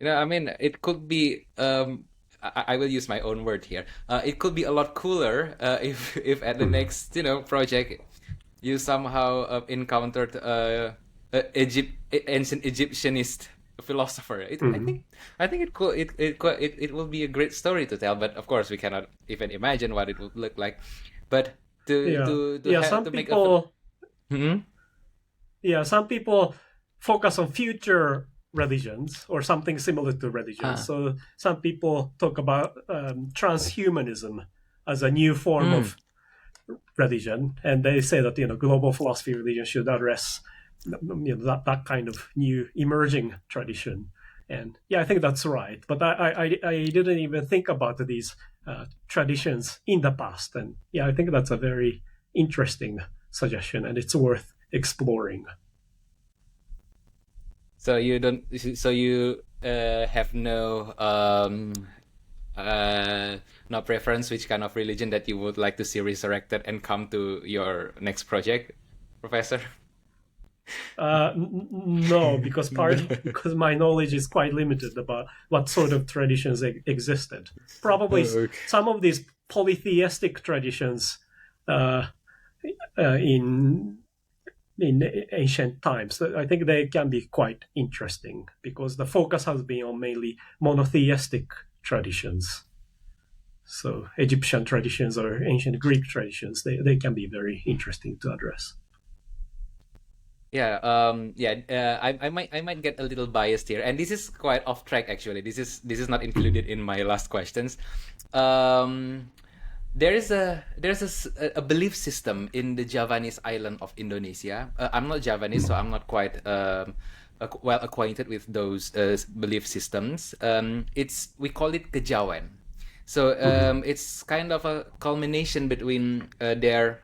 I mean, it could be. I will use my own word here. It could be a lot cooler if at the next project you somehow encountered ancient Egyptianist philosopher. I think it will be a great story to tell. But of course, we cannot even imagine what it would look like. But some people focus on future religions or something similar to religions. So some people talk about transhumanism as a new form of religion, and they say that global philosophy religion should address that kind of new emerging tradition. And I think that's right. But I didn't even think about these traditions in the past, and I think that's a very interesting suggestion, and it's worth exploring. So you don't. So you have no no preference which kind of religion that you would like to see resurrected and come to your next project, Professor? No, because because my knowledge is quite limited about what sort of traditions existed. Probably some of these polytheistic traditions in ancient times, I think they can be quite interesting because the focus has been on mainly monotheistic traditions. So Egyptian traditions or ancient Greek traditions, they can be very interesting to address. I might get a little biased here, and this is quite off track actually. This is not included in my last questions. There's a belief system in the Javanese island of Indonesia. I'm not Javanese, so I'm not quite well acquainted with those belief systems. We call it kejawen. So it's kind of a culmination between their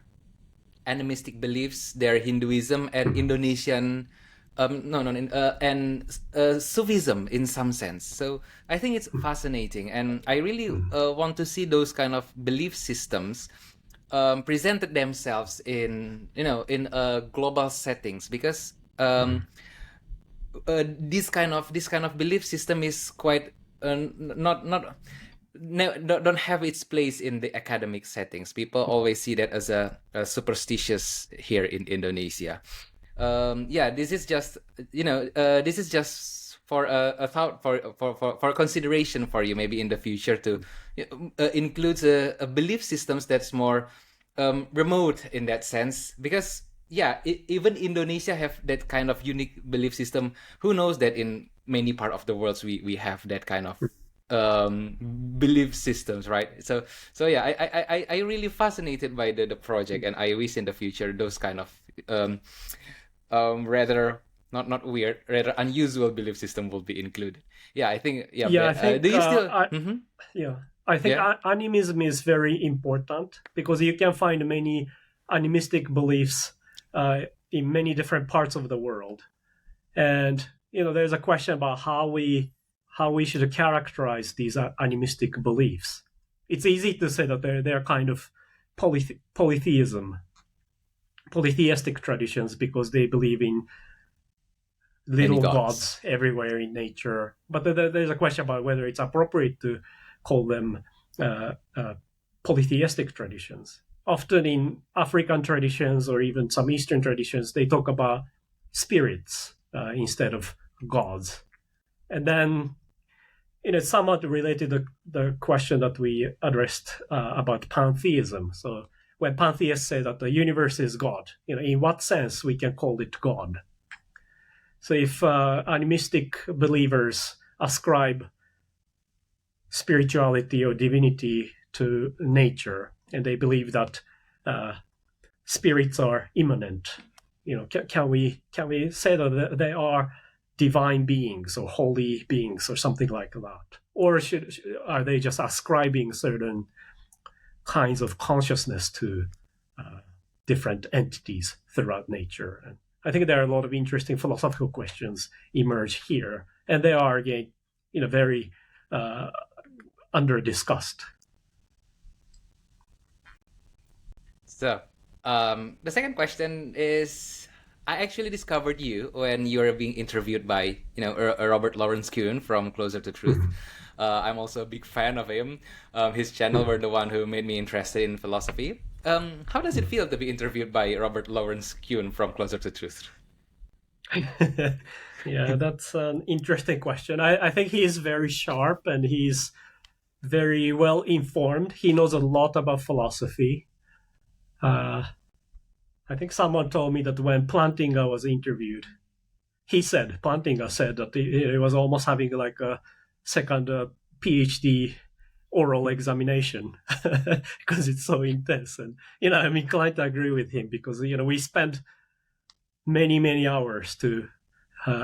animistic beliefs, their Hinduism, and Indonesian Sufism in some sense. So I think it's fascinating, and I really want to see those kind of belief systems presented themselves in global settings, because this kind of belief system is quite don't have its place in the academic settings. People always see that as a superstitious here in Indonesia. This is just for a thought, for consideration for you maybe in the future to include a belief systems that's more remote in that sense, because even Indonesia have that kind of unique belief system. Who knows that in many part of the world we have that kind of belief systems, right? So I really fascinated by the project, and I wish in the future those kind of rather not weird, rather unusual belief system will be included. I think I think do you still I think animism is very important because you can find many animistic beliefs in many different parts of the world, and there's a question about how we should characterize these animistic beliefs. It's easy to say that they're kind of polytheistic traditions because they believe in little gods. gods everywhere in nature. But there's a question about whether it's appropriate to call them polytheistic traditions. Often in African traditions or even some Eastern traditions, they talk about spirits instead of gods. And then, it's somewhat related to the question that we addressed about pantheism. So when pantheists say that the universe is God, in what sense we can call it God? So if animistic believers ascribe spirituality or divinity to nature, and they believe that spirits are immanent, can we say that they are divine beings or holy beings or something like that? Or are they just ascribing certain kinds of consciousness to different entities throughout nature? And I think there are a lot of interesting philosophical questions emerge here, and they are, again, very under-discussed. So, the second question is, I actually discovered you when you were being interviewed by, Robert Lawrence Kuhn from Closer to Truth. I'm also a big fan of him. His channel were the one who made me interested in philosophy. How does it feel to be interviewed by Robert Lawrence Kuhn from Closer to Truth? Yeah, that's an interesting question. I think he is very sharp and he's very well informed. He knows a lot about philosophy. I think someone told me that when Plantinga was interviewed, Plantinga said that it was almost having like a second PhD oral examination because it's so intense. And, I'm inclined to agree with him because, we spent many, many hours to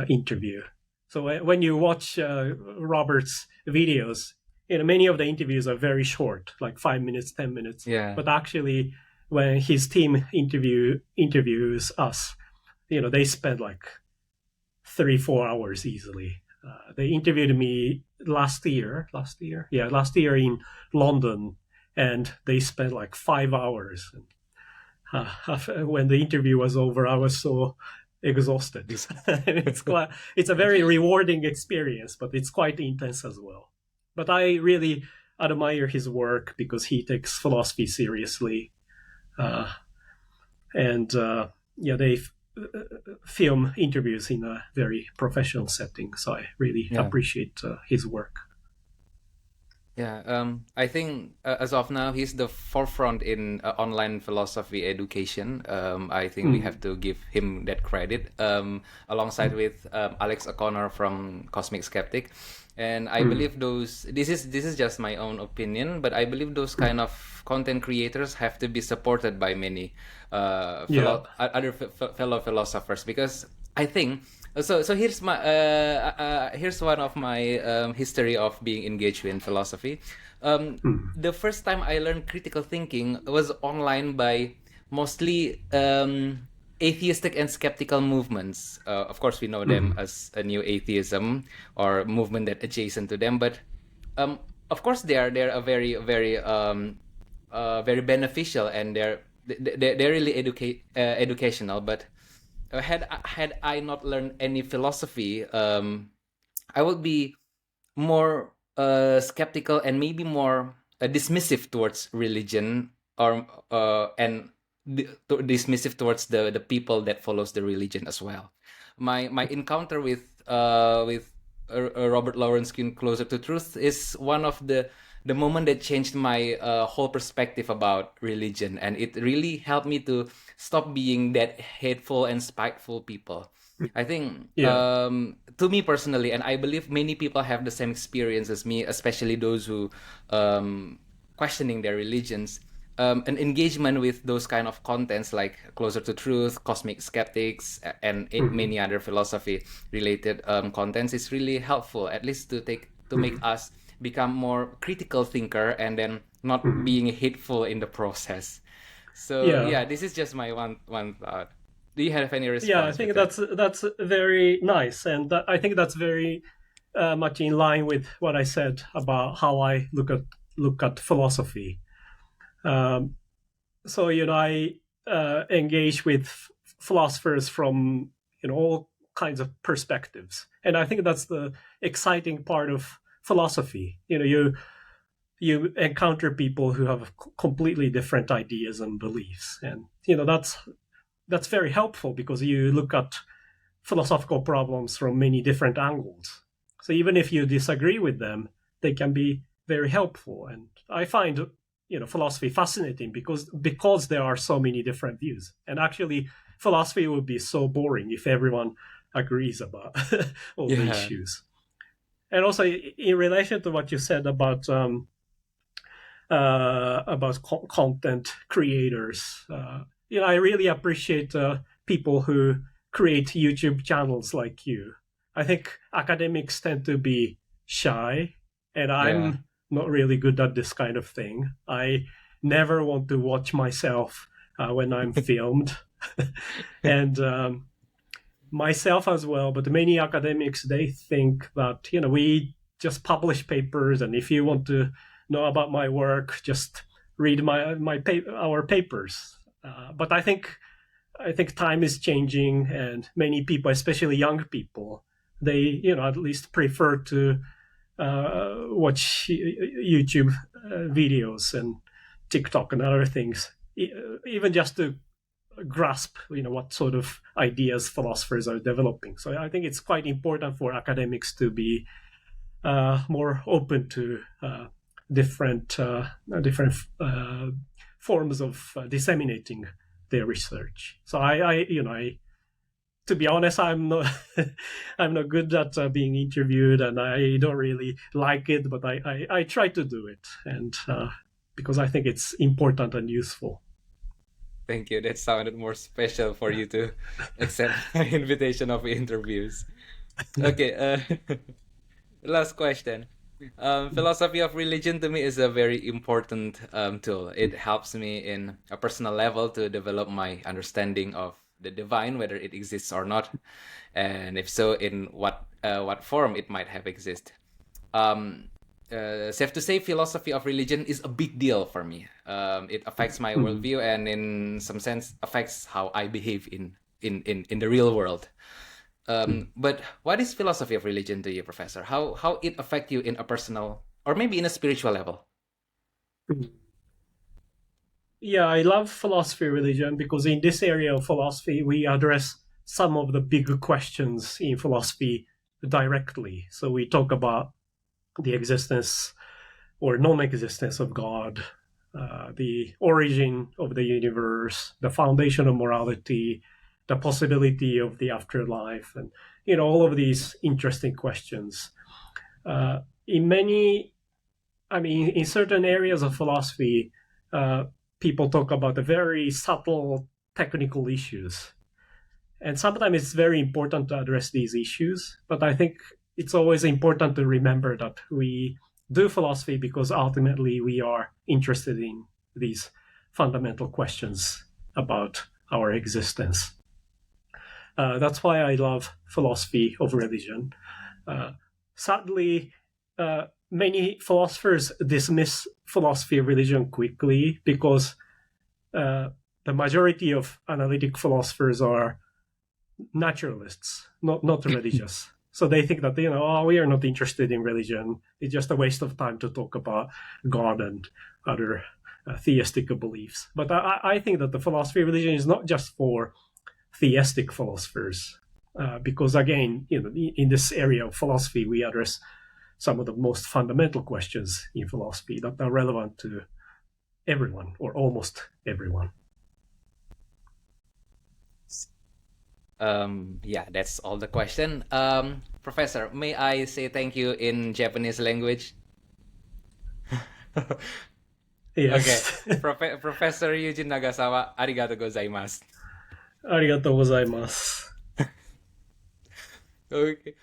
interview. So when you watch Robert's videos, many of the interviews are very short, like 5 minutes, 10 minutes. Yeah. But actually, when his team interviews us, they spend like 3-4 hours easily. They interviewed me last year in London, and they spent like 5 hours. When the interview was over, I was so exhausted. It's a very rewarding experience, but it's quite intense as well. But I really admire his work because he takes philosophy seriously. They film interviews in a very professional setting, so I really appreciate his work. Yeah, I think as of now, he's the forefront in online philosophy education. I think we have to give him that credit, alongside with Alex O'Connor from Cosmic Skeptic. And I believe this is just my own opinion, but I believe those kind of content creators have to be supported by many other fellow philosophers, because I think so here's my here's one of my history of being engaged in philosophy. The first time I learned critical thinking was online by mostly atheistic and skeptical movements. Of course, we know them as a new atheism or movement that adjacent to them, but of course they're a very very beneficial, and they're really educational. But had I not learned any philosophy, I would be more skeptical and maybe more dismissive towards religion, or dismissive towards the people that follows the religion as well. My encounter with Robert Lawrence Kuhn, Closer to Truth, is one of the moment that changed my whole perspective about religion, and it really helped me to stop being that hateful and spiteful people. I think to me personally, and I believe many people have the same experience as me, especially those who questioning their religions. An engagement with those kind of contents like Closer to Truth, Cosmic Skeptics, and many other philosophy related contents is really helpful, at least to make us become more critical thinker and then not being hateful in the process. So this is just my one thought. Do you have any response? Yeah, I think that's very nice, and I think that's very much in line with what I said about how I look at philosophy. I engage with philosophers from all kinds of perspectives. And I think that's the exciting part of philosophy. You encounter people who have completely different ideas and beliefs, and that's very helpful because you look at philosophical problems from many different angles. So even if you disagree with them, they can be very helpful. And I find philosophy fascinating because there are so many different views. And actually, philosophy would be so boring if everyone agrees about all the issues. And also, in relation to what you said about content creators, I really appreciate people who create YouTube channels like you. I think academics tend to be shy, and I'm not really good at this kind of thing. I never want to watch myself when I'm filmed. And myself as well, but many academics, they think that, we just publish papers, and if you want to know about my work, just read our papers. But I think time is changing, and many people, especially young people, they at least prefer to watch YouTube videos and TikTok and other things, even just to grasp what sort of ideas philosophers are developing. So I think it's quite important for academics to be more open to different forms of disseminating their research. So I to be honest, I'm not good at being interviewed, and I don't really like it, but I try to do it, and because I think it's important and useful. Thank you. That sounded more special for you to accept my invitation of interviews. Okay, last question. Philosophy of religion to me is a very important tool. It helps me in a personal level to develop my understanding of the divine, whether it exists or not, and if so, in what form it might have exist. Safe to say, philosophy of religion is a big deal for me. It affects my worldview, and in some sense affects how I behave in the real world. But what is philosophy of religion to you, Professor? How it affect you in a personal or maybe in a spiritual level? Yeah, I love philosophy of religion because in this area of philosophy, we address some of the big questions in philosophy directly. So we talk about the existence or non-existence of God, the origin of the universe, the foundation of morality, the possibility of the afterlife, and all of these interesting questions. In certain areas of philosophy, people talk about the very subtle technical issues. And sometimes it's very important to address these issues, but I think it's always important to remember that we do philosophy because ultimately we are interested in these fundamental questions about our existence. That's why I love philosophy of religion. Sadly, many philosophers dismiss philosophy of religion quickly because the majority of analytic philosophers are naturalists, not religious. So they think that, we are not interested in religion. It's just a waste of time to talk about God and other theistic beliefs. But I think that the philosophy of religion is not just for theistic philosophers, because again, in this area of philosophy, we address some of the most fundamental questions in philosophy that are relevant to everyone or almost everyone. Yeah, that's all the question. Professor, may I say thank you in Japanese language? Yes. Okay. Professor Yujin Nagasawa, arigatou gozaimasu. ありがとうございます。Okay.